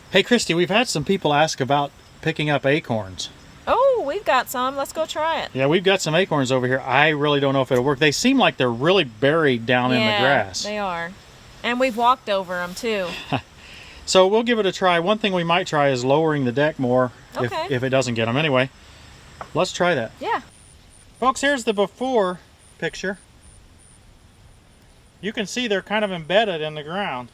Hey Christy, we've had some people ask about picking up acorns. Oh, we've got some. Let's go try it. Yeah, we've got some acorns over here. I really don't know if it'll work. They seem like they're really buried down in the grass. They are. And we've walked over them too. So we'll give it a try. One thing we might try is lowering the deck more Okay. if it doesn't get them. Anyway, let's try that. Yeah. Folks, here's the before picture. You can see they're kind of embedded in the ground.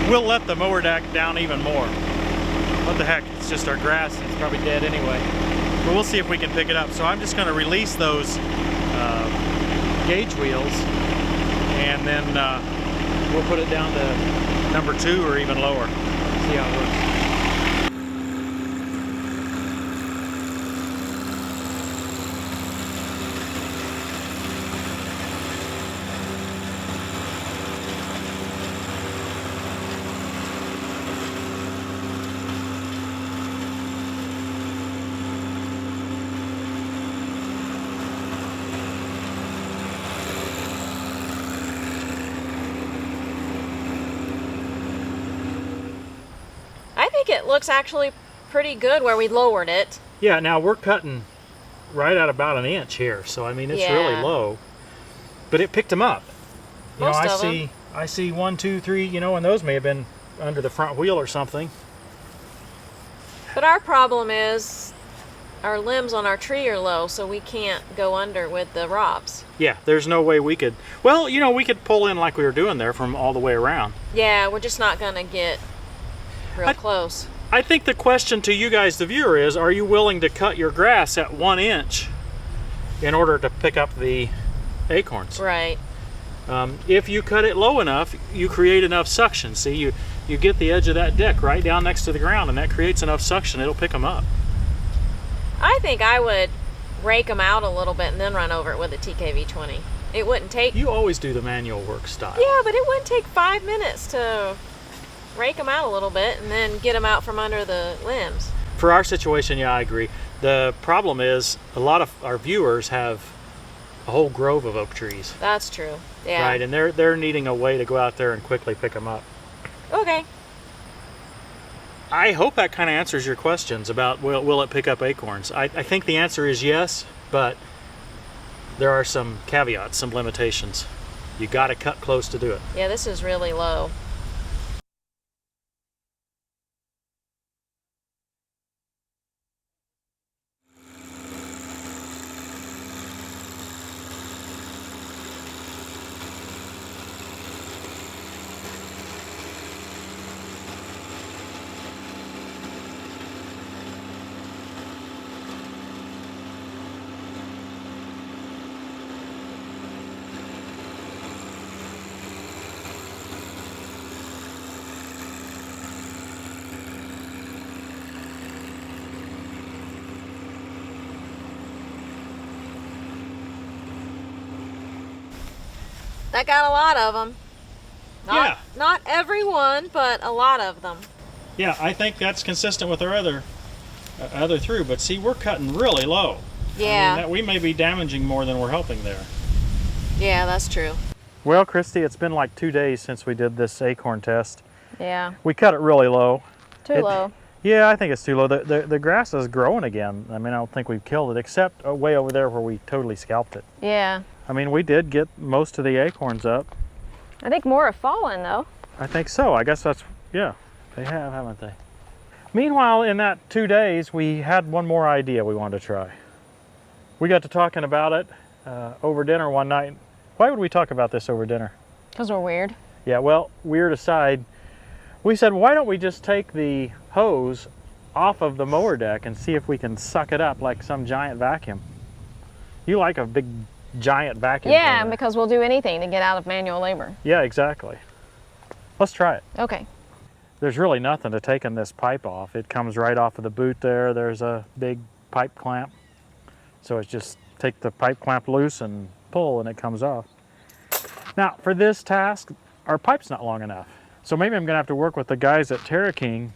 We'll let the mower deck down even more. What the heck, it's just our grass, it's probably dead anyway. But we'll see if we can pick it up. So I'm just going to release those gauge wheels, and then we'll put it down to number 2 or even lower. See how it works. I think it looks actually pretty good where we lowered it. Yeah, now we're cutting right at about an inch here, so I mean it's really low. But it picked them up. You know, I see 1, 2, 3, you know, and those may have been under the front wheel or something. But our problem is our limbs on our tree are low, so we can't go under with the ROPS. Yeah, there's no way we could, well, you know, we could pull in like we were doing there from all the way around. Yeah, we're just not gonna get real close. I think the question to you guys, the viewer, is are you willing to cut your grass at 1 inch in order to pick up the acorns? Right. If you cut it low enough, you create enough suction. See, you get the edge of that deck right down next to the ground, and that creates enough suction, it'll pick them up. I think I would rake them out a little bit and then run over it with a TKV20. It wouldn't take... You always do the manual work style. Yeah, but it wouldn't take 5 minutes to rake them out a little bit and then get them out from under the limbs. For our situation, yeah, I agree. The problem is a lot of our viewers have a whole grove of oak trees. That's true. Yeah. Right, and they're needing a way to go out there and quickly pick them up. Okay. I hope that kind of answers your questions about will it pick up acorns. I think the answer is yes, but there are some caveats, some limitations. You got to cut close to do it. Yeah, this is really low. That got a lot of them. Not every one, but a lot of them. Yeah, I think that's consistent with our other through, but see, we're cutting really low. Yeah. I mean, we may be damaging more than we're helping there. Yeah, that's true. Well, Christy, it's been like 2 days since we did this acorn test. Yeah. We cut it really low. Too low. Yeah, I think it's too low. The grass is growing again. I mean, I don't think we've killed it, except way over there where we totally scalped it. Yeah. I mean, we did get most of the acorns up. I think more have fallen, though. I think so. I guess that's, yeah, they have, haven't they? Meanwhile, in that 2 days, we had one more idea we wanted to try. We got to talking about it over dinner one night. Why would we talk about this over dinner? Because we're weird. Yeah, well, weird aside, we said, why don't we just take the hose off of the mower deck and see if we can suck it up like some giant vacuum. You like a big giant vacuum. Yeah, because we'll do anything to get out of manual labor. Yeah, exactly. Let's try it. Okay. There's really nothing to taking this pipe off. It comes right off of the boot there. There's a big pipe clamp. So it's just take the pipe clamp loose and pull and it comes off. Now for this task, our pipe's not long enough. So maybe I'm gonna have to work with the guys at Terra King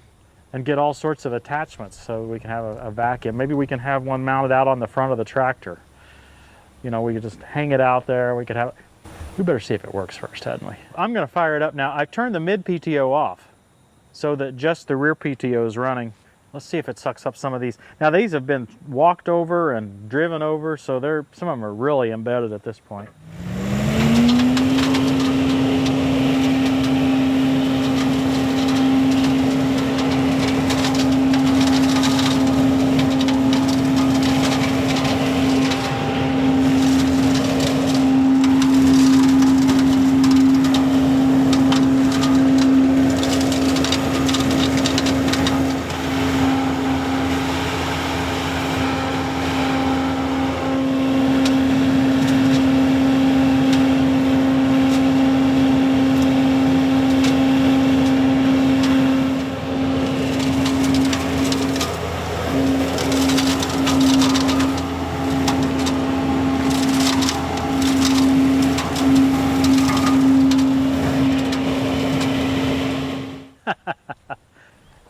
and get all sorts of attachments so we can have a vacuum. Maybe we can have one mounted out on the front of the tractor. You know, we could just hang it out there. We could have, we better see if it works first, hadn't we? I'm gonna fire it up now. I've turned the mid PTO off so that just the rear PTO is running. Let's see if it sucks up some of these. Now these have been walked over and driven over, so some of them are really embedded at this point.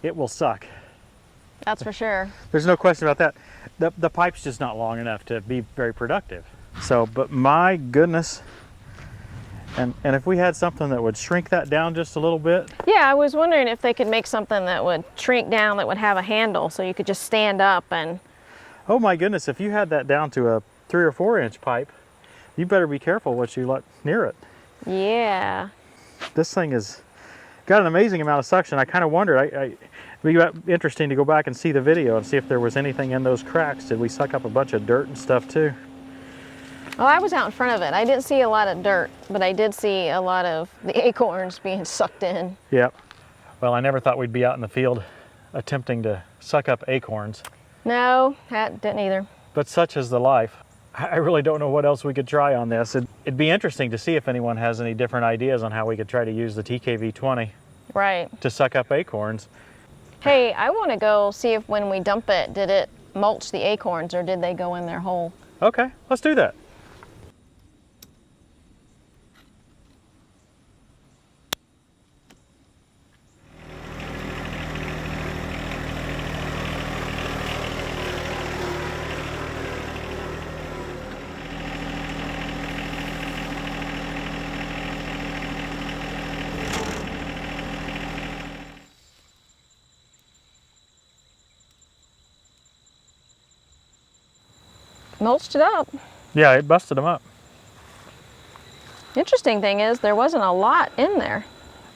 It will suck. That's for sure. There's no question about that. The pipe's just not long enough to be very productive. So, but my goodness. And if we had something that would shrink that down just a little bit. Yeah, I was wondering if they could make something that would shrink down, that would have a handle so you could just stand up and... Oh my goodness, if you had that down to a 3 or 4 inch pipe, you better be careful what you let near it. Yeah. This thing has got an amazing amount of suction. I kind of wondered, it'd be interesting to go back and see the video and see if there was anything in those cracks. Did we suck up a bunch of dirt and stuff too? Well, I was out in front of it. I didn't see a lot of dirt, but I did see a lot of the acorns being sucked in. Yep. Well, I never thought we'd be out in the field attempting to suck up acorns. No, that didn't either. But such is the life. I really don't know what else we could try on this. It'd be interesting to see if anyone has any different ideas on how we could try to use the TKV20 right to suck up acorns. Hey, I want to go see if when we dump it, did it mulch the acorns or did they go in their hole? Okay, let's do that. Mulched it up. Yeah, it busted them up. Interesting thing is there wasn't a lot in there.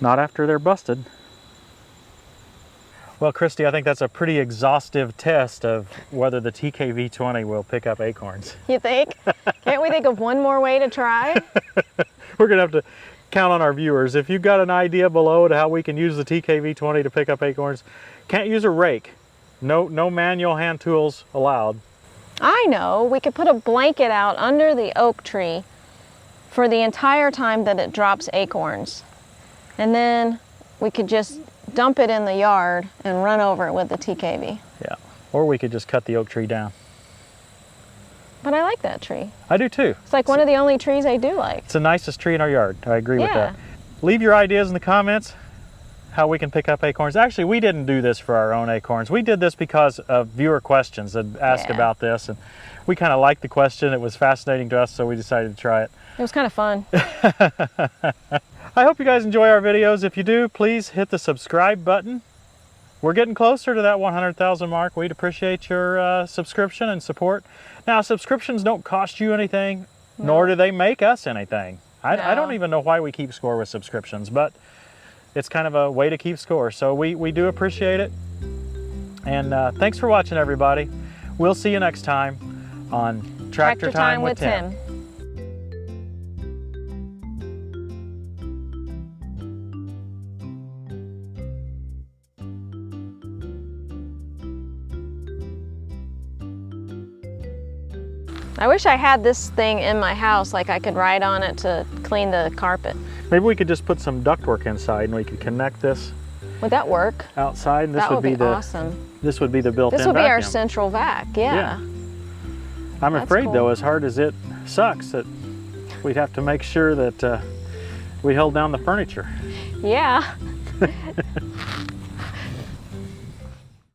Not after they're busted. Well, Christy, I think that's a pretty exhaustive test of whether the TKV20 will pick up acorns. You think? Can't we think of one more way to try? We're gonna have to count on our viewers. If you've got an idea below to how we can use the TKV20 to pick up acorns, can't use a rake. No manual hand tools allowed. I know, we could put a blanket out under the oak tree for the entire time that it drops acorns. And then we could just dump it in the yard and run over it with the TKV. Yeah, or we could just cut the oak tree down. But I like that tree. I do too. It's like one of the only trees I do like. It's the nicest tree in our yard. I agree with that. Leave your ideas in the comments how we can pick up acorns. Actually, we didn't do this for our own acorns. We did this because of viewer questions that asked about this, and we kind of liked the question. It was fascinating to us, so we decided to try it. It was kind of fun. I hope you guys enjoy our videos. If you do, please hit the subscribe button. We're getting closer to that 100,000 mark. We'd appreciate your subscription and support. Now, subscriptions don't cost you anything, nor do they make us anything. I don't even know why we keep score with subscriptions, but it's kind of a way to keep score. So we do appreciate it. And thanks for watching, everybody. We'll see you next time on Tractor, Time with Tim. I wish I had this thing in my house, like I could ride on it to clean the carpet. Maybe we could just put some ductwork inside and we could connect this Would that work? outside. And this That would be the awesome. This would be the built-in This would be vacuum. our central vac, yeah. I'm That's afraid cool. though, as hard as it sucks, that we'd have to make sure that we held down the furniture. Yeah.